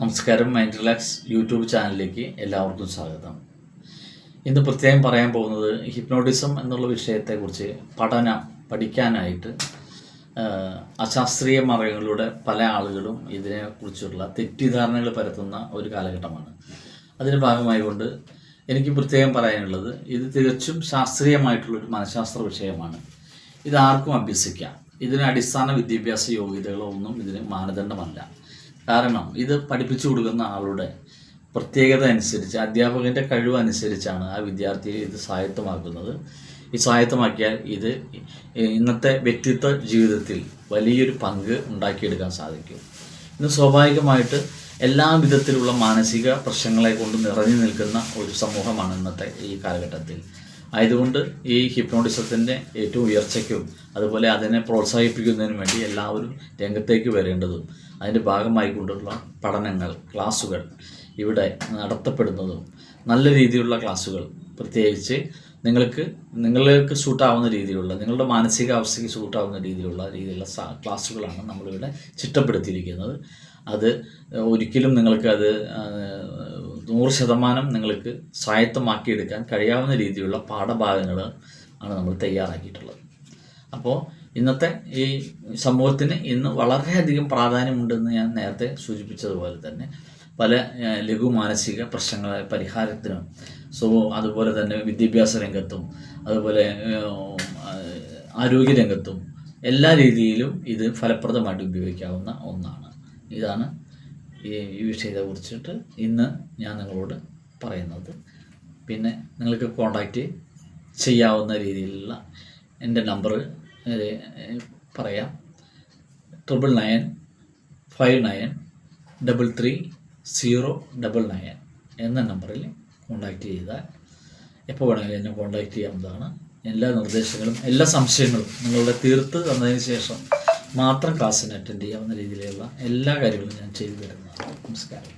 നമസ്കാരം. Mind relax YouTube ചാനലിലേക്ക് എല്ലാവർക്കും സ്വാഗതം. ഇന്ന് പ്രത്യേകം പറയാൻ പോകുന്നത് ഹിപ്നോട്ടിസം എന്നുള്ള വിഷയത്തെക്കുറിച്ച് പഠിക്കാനായിട്ട് അശാസ്ത്രീയ മാർഗങ്ങളിലൂടെ പല ആളുകളും ഇതിനെക്കുറിച്ചുള്ള തെറ്റിദ്ധാരണകൾ പരത്തുന്ന ഒരു കാലഘട്ടമാണ്. അതിൻ്റെ ഭാഗമായിക്കൊണ്ട് എനിക്ക് പ്രത്യേകം പറയാനുള്ളത്, ഇത് തികച്ചും ശാസ്ത്രീയമായിട്ടുള്ളൊരു മനഃശാസ്ത്ര വിഷയമാണ്. ഇതാർക്കും അഭ്യസിക്കാം. ഇതിന് അടിസ്ഥാന വിദ്യാഭ്യാസ യോഗ്യതകളോ ഒന്നും ഇതിന് മാനദണ്ഡമല്ല. കാരണം ഇത് പഠിപ്പിച്ചു കൊടുക്കുന്ന ആളുടെ പ്രത്യേകത അനുസരിച്ച്, അധ്യാപകൻ്റെ കഴിവ് അനുസരിച്ചാണ് ആ വിദ്യാർത്ഥിയെ ഇത് സ്വായത്തമാക്കുന്നത്. ഈ സ്വായത്തമാക്കിയാൽ ഇത് ഇന്നത്തെ വ്യക്തിത്വ ജീവിതത്തിൽ വലിയൊരു പങ്ക് ഉണ്ടാക്കിയെടുക്കാൻ സാധിക്കും. ഇന്ന് സ്വാഭാവികമായിട്ട് എല്ലാ വിധത്തിലുള്ള മാനസിക പ്രശ്നങ്ങളെ കൊണ്ട് നിറഞ്ഞു നിൽക്കുന്ന ഒരു സമൂഹമാണ് ഇന്നത്തെ ഈ കാലഘട്ടത്തിൽ. ആയതുകൊണ്ട് ഈ ഹിപ്നോട്ടിസത്തിൻ്റെ ഏറ്റവും ഉയർച്ചയ്ക്കും അതുപോലെ അതിനെ പ്രോത്സാഹിപ്പിക്കുന്നതിനും വേണ്ടി എല്ലാവരും രംഗത്തേക്ക് വരേണ്ടതും അതിൻ്റെ ഭാഗമായിക്കൊണ്ടുള്ള പഠനങ്ങൾ, ക്ലാസ്സുകൾ ഇവിടെ നടത്തപ്പെടുന്നതും, നല്ല രീതിയിലുള്ള ക്ലാസ്സുകൾ, പ്രത്യേകിച്ച് നിങ്ങൾക്ക് സൂട്ടാവുന്ന രീതിയിലുള്ള, നിങ്ങളുടെ മാനസികാവസ്ഥയ്ക്ക് സൂട്ടാവുന്ന രീതിയിലുള്ള ക്ലാസ്സുകളാണ് നമ്മളിവിടെ ചിട്ടപ്പെടുത്തിയിരിക്കുന്നത്. അത് ഒരിക്കലും നിങ്ങൾക്കത് 100% നിങ്ങൾക്ക് സ്വായത്തമാക്കിയെടുക്കാൻ കഴിയാവുന്ന രീതിയിലുള്ള പാഠഭാഗങ്ങൾ ആണ് നമ്മൾ തയ്യാറാക്കിയിട്ടുള്ളത്. അപ്പോൾ ഇന്നത്തെ ഈ സമൂഹത്തിന് ഇന്ന് വളരെയധികം പ്രാധാന്യമുണ്ടെന്ന് ഞാൻ നേരത്തെ സൂചിപ്പിച്ചതുപോലെ തന്നെ പല ലഘു മാനസിക പ്രശ്നങ്ങളെ പരിഹാരത്തിനും അതുപോലെ തന്നെ വിദ്യാഭ്യാസ രംഗത്തും അതുപോലെ ആരോഗ്യരംഗത്തും എല്ലാ രീതിയിലും ഇത് ഫലപ്രദമായിട്ട് ഉപയോഗിക്കാവുന്ന ഒന്നാണ്. ഇതാണ് ഈ വിഷയത്തെക്കുറിച്ചിട്ട് ഇന്ന് ഞാൻ നിങ്ങളോട് പറയുന്നത്. പിന്നെ നിങ്ങൾക്ക് കോണ്ടാക്റ്റ് ചെയ്യാവുന്ന രീതിയിലുള്ള എൻ്റെ നമ്പർ പറയാം. 9959333099 എന്ന നമ്പറിൽ കോണ്ടാക്റ്റ് ചെയ്താൽ എപ്പോൾ വേണമെങ്കിലും എന്നെ കോണ്ടാക്റ്റ് ചെയ്യാവുന്നതാണ്. എല്ലാ നിർദ്ദേശങ്ങളും എല്ലാ സംശയങ്ങളും നിങ്ങളുടെ തീർത്ത് തന്നതിന് ശേഷം മാത്രം ക്ലാസ്സിന് അറ്റൻഡ് ചെയ്യാവുന്ന രീതിയിലുള്ള എല്ലാ കാര്യങ്ങളും ഞാൻ ചെയ്തു തരുന്നതാണ്. നമസ്കാരം.